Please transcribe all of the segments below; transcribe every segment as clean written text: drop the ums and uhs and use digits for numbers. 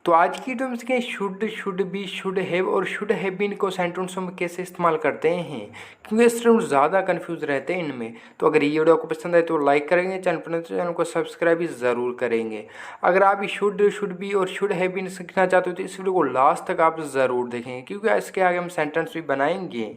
तो आज की वीडियो में सीखें शुड बी, शुड हैव और शुड हैव बीन को सेंटेंसों में कैसे इस्तेमाल करते हैं, क्योंकि स्टूडेंट ज़्यादा कंफ्यूज रहते हैं इनमें। तो अगर ये वीडियो आपको पसंद आए तो लाइक करेंगे, चैनल पर नए तो चैनल को सब्सक्राइब भी ज़रूर करेंगे। अगर आप शुड बी और शुड हैव बीन सीखना चाहते हो तो इस वीडियो को लास्ट तक आप ज़रूर देखेंगे, क्योंकि इसके आगे हम सेंटेंस भी बनाएंगे।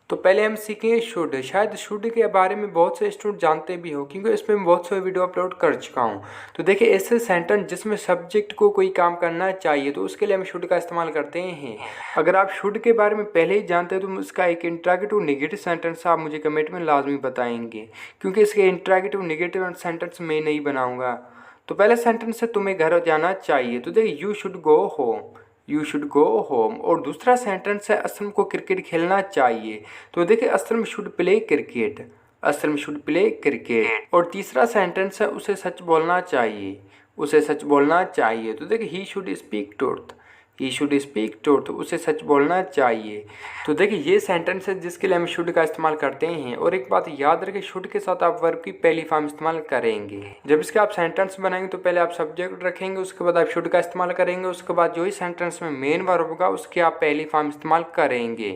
तो पहले हम सीखेंगे शुड। शायद शुड के बारे में बहुत से स्टूडेंट जानते भी हो, क्योंकि इसमें मैं बहुत से वीडियो अपलोड कर चुका हूँ। तो देखिए, ऐसे सेंटेंस जिसमें सब्जेक्ट को कोई काम करना चाहिए तो उसके लिए हम शुड का इस्तेमाल करते हैं। अगर आप शुड के बारे में पहले ही जानते हैं तो उसका एक इंट्रागेटिव नेगेटिव सेंटेंस आप मुझे कमेंट में लाजमी बताएंगे, क्योंकि इसके इंट्रागेटिव नेगेटिव सेंटेंस मैं नहीं बनाऊँगा। तो पहले सेंटेंस है तुम्हें घर जाना चाहिए। तो देखिए, you should go home, you should go home. और दूसरा सेंटेंस है असलम को क्रिकेट खेलना चाहिए। तो देखिए, Aslam should play cricket, Aslam should play cricket. और तीसरा सेंटेंस है उसे सच बोलना चाहिए, उसे सच बोलना चाहिए। तो देखिए, he should speak truth, he should speak truth, उसे सच बोलना चाहिए। तो देखिए, ये सेंटेंस है जिसके लिए हम शुड का इस्तेमाल करते हैं। और एक बात याद रखें, शुड के साथ आप वर्ब की पहली फॉर्म इस्तेमाल करेंगे। जब इसके आप सेंटेंस बनाएंगे तो पहले आप सब्जेक्ट रखेंगे, उसके बाद आप शुड का इस्तेमाल करेंगे, उसके बाद जो ही सेंटेंस में मेन वर्ब होगा उसकी आप पहली फॉर्म इस्तेमाल करेंगे।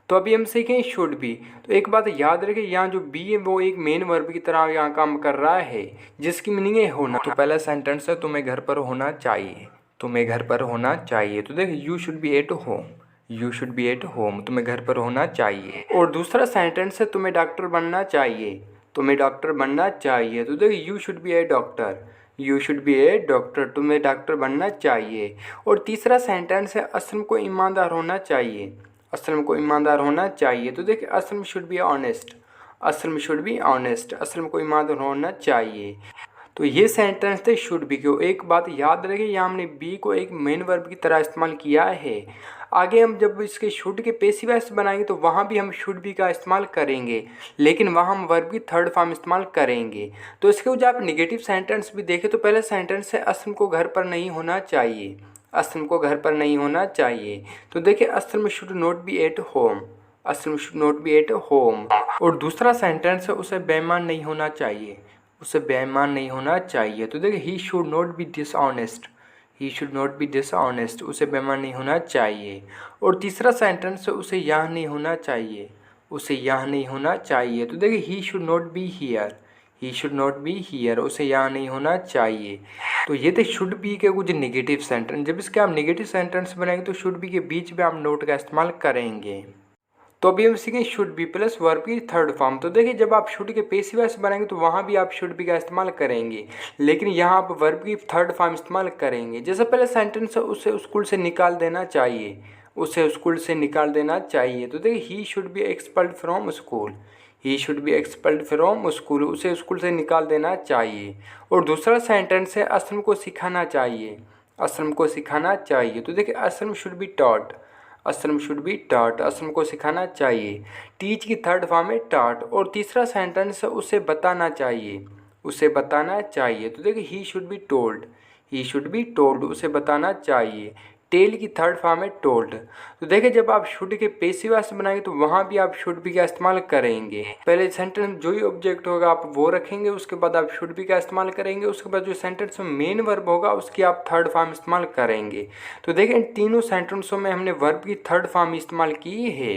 तो अभी हम सीखें शुड बी। तो एक बात याद रखें, यहाँ जो बी है वो एक मेन वर्ब की तरह यहाँ काम कर रहा है, जिसकी मीनिंग है होना। तो पहला सेंटेंस है तुम्हें घर पर होना चाहिए, तुम्हें घर पर होना चाहिए। तो देखिए, you should be eight home, you should be eight home, तुम्हें घर पर होना चाहिए। और दूसरा सेंटेंस है तुम्हें डॉक्टर बनना चाहिए, तुम्हें डॉक्टर बनना चाहिए। तो देखिए, you should be A doctor, you should be A doctor, तुम्हें डॉक्टर बनना चाहिए। और तीसरा सेंटेंस है असलम को ईमानदार होना चाहिए, असलम को ईमानदार होना चाहिए। तो देखिए, Aslam should be honest, Aslam should be honest, Aslam को ईमानदार होना चाहिए। तो ये सेंटेंस थे शुड बी के। एक बात याद रखें, यहाँ हमने बी को एक मेन वर्ब की तरह इस्तेमाल किया है। आगे हम जब इसके शुड के पेसिव वॉइस बनाएंगे तो वहाँ भी हम शुड बी का इस्तेमाल करेंगे, लेकिन वहाँ हम वर्ब की थर्ड फॉर्म इस्तेमाल करेंगे। तो इसके वजह आप नेगेटिव सेंटेंस भी देखें तो पहले सेंटेंस है असलम को घर पर नहीं होना चाहिए, असलम को घर पर नहीं होना चाहिए। तो देखिए, Aslam should not be at home, Aslam should not be at home. और दूसरा सेंटेंस है उसे बेईमान नहीं होना चाहिए, उसे बेईमान नहीं होना चाहिए। तो देखिए, he should not be dishonest, he should not be dishonest, उसे बेईमान नहीं होना चाहिए। और तीसरा सेंटेंस है उसे यहाँ नहीं होना चाहिए, उसे यहाँ नहीं होना चाहिए। तो देखिए, he should not be here, he should not be here, उसे यहाँ नहीं होना चाहिए। तो ये थे शुड बी के कुछ नेगेटिव सेंटेंस। जब इसके आप नेगेटिव सेंटेंस बनाएंगे तो शुड बी के बीच में आप नोट का इस्तेमाल करेंगे। तो अभी हम सीखें शुड बी प्लस वर्ब की थर्ड फॉर्म। तो देखिए, जब आप शुड के पेसिव वॉइस बनाएंगे तो वहाँ भी आप शुड बी का इस्तेमाल करेंगे, लेकिन यहाँ आप वर्ब की थर्ड फॉर्म इस्तेमाल करेंगे। जैसे पहले सेंटेंस है उसे स्कूल से निकाल देना चाहिए, उसे स्कूल से निकाल देना चाहिए। तो देखिए, he should be expelled from school, he should be expelled from school, उसे स्कूल से निकाल देना चाहिए। और दूसरा सेंटेंस है असलम को सिखाना चाहिए, असलम को सिखाना चाहिए। तो देखिए, Aslam should be taught, Aslam should be taught, Aslam को सिखाना चाहिए। टीच की थर्ड फॉर्म है टॉट। और तीसरा सेंटेंस है उसे बताना चाहिए, उसे बताना चाहिए। तो देखिए, he should be told, he should be told, उसे बताना चाहिए। टेल की थर्ड फॉर्म है टोल्ड। तो देखिए, जब आप शुड के पेसिव वॉइस बनाएंगे तो वहाँ भी आप शुड बी का इस्तेमाल करेंगे। पहले सेंटेंस जो ही ऑब्जेक्ट होगा आप वो रखेंगे, उसके बाद आप शुड बी का इस्तेमाल करेंगे, उसके बाद जो सेंटेंस में मेन वर्ब होगा उसकी आप थर्ड फॉर्म इस्तेमाल करेंगे। तो देखिए, इन तीनों सेंटेंसों में हमने वर्ब की थर्ड फॉर्म इस्तेमाल की है।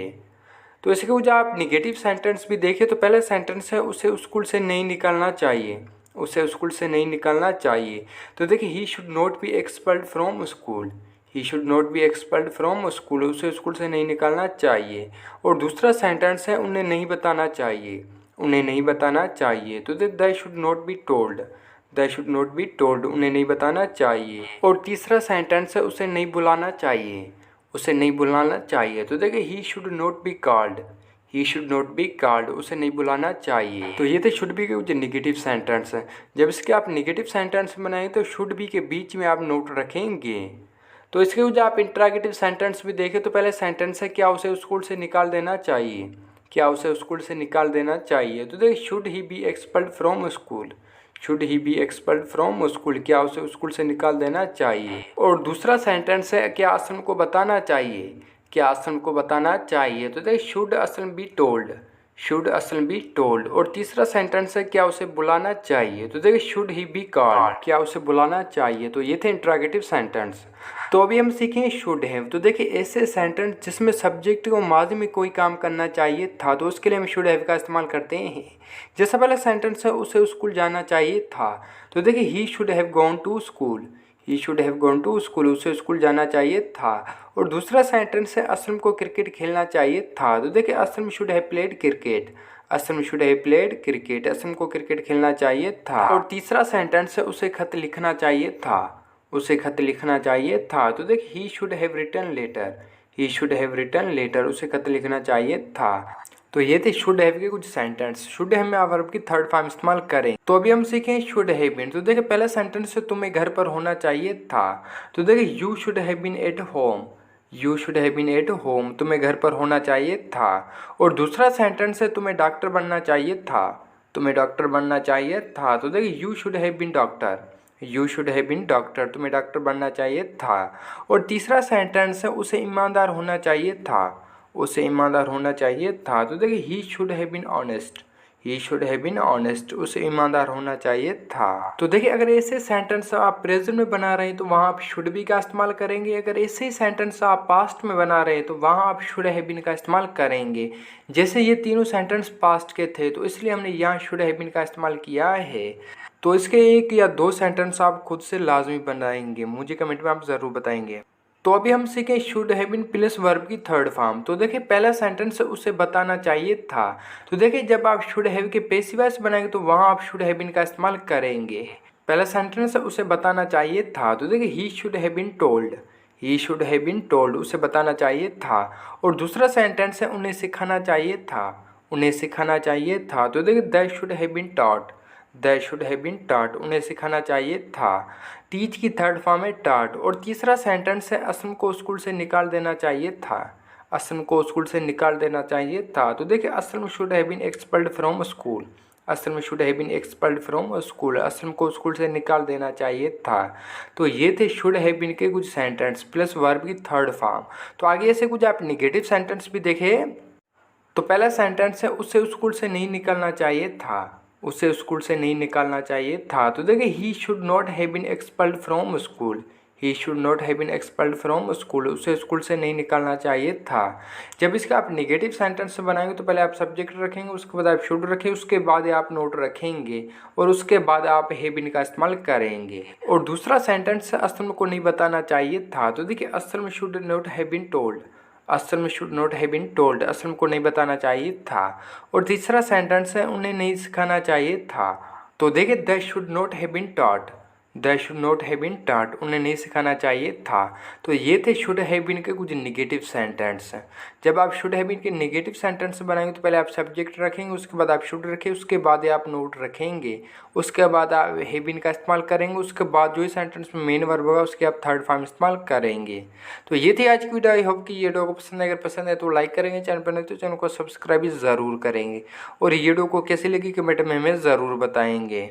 तो इसके वजह आप निगेटिव सेंटेंस भी देखें तो पहले सेंटेंस है उसे स्कूल से नहीं निकालना चाहिए, उसे स्कूल से नहीं निकालना चाहिए। तो देखिए, he should not be expelled from school, he should not be expelled from school, उसे स्कूल से नहीं निकालना चाहिए। और दूसरा सेंटेंस है उन्हें नहीं बताना चाहिए, उन्हें नहीं बताना चाहिए। तो they should not be told, they should not be told, उन्हें नहीं बताना चाहिए। और तीसरा सेंटेंस है उसे नहीं बुलाना चाहिए, उसे नहीं बुलाना चाहिए। तो देखिए, he should not be called, he should not be called, उसे नहीं बुलाना चाहिए। तो ये थे शुड बी के कुछ नेगेटिव सेंटेंस हैं। जब इसके आप नेगेटिव सेंटेंस बनाएंगे तो शुड बी के बीच में आप नोट रखेंगे। तो इसके वजह आप इंट्रागेटिव सेंटेंस भी देखें तो पहले सेंटेंस है क्या उसे स्कूल से निकाल देना चाहिए, क्या उसे स्कूल से निकाल देना चाहिए। तो देखिए, should he B expelled from school, should he B expelled from school, क्या उसे स्कूल से निकाल देना चाहिए। और दूसरा सेंटेंस है क्या असलम को बताना चाहिए, क्या असलम को बताना चाहिए। तो देखिए, should Aslam be told, should असल बी टोल्ड। और तीसरा सेंटेंस है क्या उसे बुलाना चाहिए, तो देखिए शुड ही बी कॉल्ड, क्या उसे बुलाना चाहिए। तो ये थे इंट्रोगेटिव सेंटेंस। तो अभी हम सीखेंगे शुड हैव। तो देखिए ऐसे सेंटेंस जिसमें सब्जेक्ट को माजी में कोई काम करना चाहिए था, तो उसके लिए हम शुड हैव का इस्तेमाल करते हैं। जैसा पहला सेंटेंस है उसे स्कूल जाना चाहिए था, तो देखिए he should have gone to school, he should have gone to school, उसे स्कूल जाना चाहिए था। और दूसरा सेंटेंस है असलम को क्रिकेट खेलना चाहिए था, तो देखिए Aslam should have played cricket, Aslam should have played cricket, Aslam को क्रिकेट खेलना चाहिए था। और तीसरा सेंटेंस है उसे खत लिखना चाहिए था, उसे खत लिखना चाहिए था, तो देखिए he should have written letter, he should have written letter, उसे खत लिखना चाहिए था। तो ये थे शुड हैव के कुछ सेंटेंस। शुड हैव में आप वर्ब की थर्ड फॉर्म इस्तेमाल करें। तो अभी हम सीखें शुड हैव बीन। तो देखिए पहला सेंटेंस है तुम्हें घर पर होना चाहिए था, तो देखिए you should have been at home, you should have been at home, तुम्हें घर पर होना चाहिए था। और दूसरा सेंटेंस है तुम्हें डॉक्टर बनना चाहिए था, तुम्हें डॉक्टर बनना चाहिए था, तो देखिए you should have been doctor, you should have been doctor, तुम्हें डॉक्टर बनना चाहिए था। और तीसरा सेंटेंस है उसे ईमानदार होना चाहिए था, उसे ईमानदार होना चाहिए था, तो देखिए he should have been honest, he should have been honest, उसे ईमानदार होना चाहिए था। तो देखिए अगर ऐसे सेंटेंस आप प्रेजेंट में बना रहे हैं तो वहाँ आप शुड बी का इस्तेमाल करेंगे। अगर ऐसे ही सेंटेंस आप पास्ट में बना रहे हैं तो वहाँ आप शुड हैव बीन का इस्तेमाल करेंगे। जैसे ये तीनों सेंटेंस पास्ट के थे तो इसलिए हमने यहाँ शुड हैव बीन का इस्तेमाल किया है। तो इसके एक या दो सेंटेंस आप खुद से लाजमी बनाएंगे, मुझे कमेंट में आप ज़रूर बताएंगे। तो अभी हम सीखें should have been plus verb की थर्ड फॉर्म। तो देखिए पहला सेंटेंस उसे बताना चाहिए था, तो देखिए जब आप शुड हैव के पैसिव वॉइस बनाएंगे तो वहाँ आप शुड हैव बीन का इस्तेमाल करेंगे। पहला सेंटेंस उसे बताना चाहिए था, तो देखिए he should have been told, he should have been told, उसे बताना चाहिए था। और दूसरा सेंटेंस है उन्हें सिखाना चाहिए था, उन्हें सिखाना चाहिए था, तो देखिए they should have been taught, they should have been taught, उन्हें सिखाना चाहिए था। टीच की थर्ड फॉर्म है टॉट। और तीसरा सेंटेंस है असम को स्कूल से निकाल देना चाहिए था, असम को स्कूल से निकाल देना चाहिए था, तो देखिए Aslam should have been expelled from school, Aslam should have been expelled from school, Aslam को स्कूल से निकाल देना चाहिए था। तो ये थे शुड हैव बीन के कुछ सेंटेंस प्लस वर्ब की थर्ड फॉर्म। तो आगे ऐसे कुछ आप निगेटिव सेंटेंस भी देखें। तो पहला सेंटेंस है उसे स्कूल से नहीं निकलना चाहिए था, उसे स्कूल से नहीं निकालना चाहिए था, तो देखिए he should not have been expelled from school, he should not have been expelled from school, उसे स्कूल से नहीं निकालना चाहिए था। जब इसका आप नेगेटिव सेंटेंस बनाएंगे तो पहले आप सब्जेक्ट रखेंगे, उसके बाद आप शुड रखेंगे, उसके बाद आप नोट रखेंगे और उसके बाद आप हैव बीन का इस्तेमाल करेंगे। और दूसरा सेंटेंस असलम को नहीं बताना चाहिए था, तो देखिए Aslam should not have been told, असल में should not have been told, Aslam को नहीं बताना चाहिए था। और तीसरा सेंटेंस है उन्हें नहीं सिखाना चाहिए था, तो देखिए they should not have been taught, they should not have been taught, उन्हें नहीं सिखाना चाहिए था। तो ये थे शुड हैव बीन के कुछ निगेटिव सेंटेंस। जब आप शुड हैव बीन के निगेटिव सेंटेंस बनाएंगे तो पहले आप सब्जेक्ट रखेंगे, उसके बाद आप शुड रखेंगे, उसके बाद आप नोट रखेंगे, उसके बाद आप हैव बीन का इस्तेमाल करेंगे, उसके बाद जो ही सेंटेंस में मेन वर्ब होगा उसके आप थर्ड फॉर्म इस्तेमाल करेंगे। तो ये थी आज की वीडियो। आई होप कि ये वीडियो को पसंद है, अगर पसंद है तो लाइक करेंगे, चैनल पर नहीं तो चैनल को सब्सक्राइब ज़रूर करेंगे। और ये वीडियो को कैसे लगी कमेंट में हमें ज़रूर बताएंगे।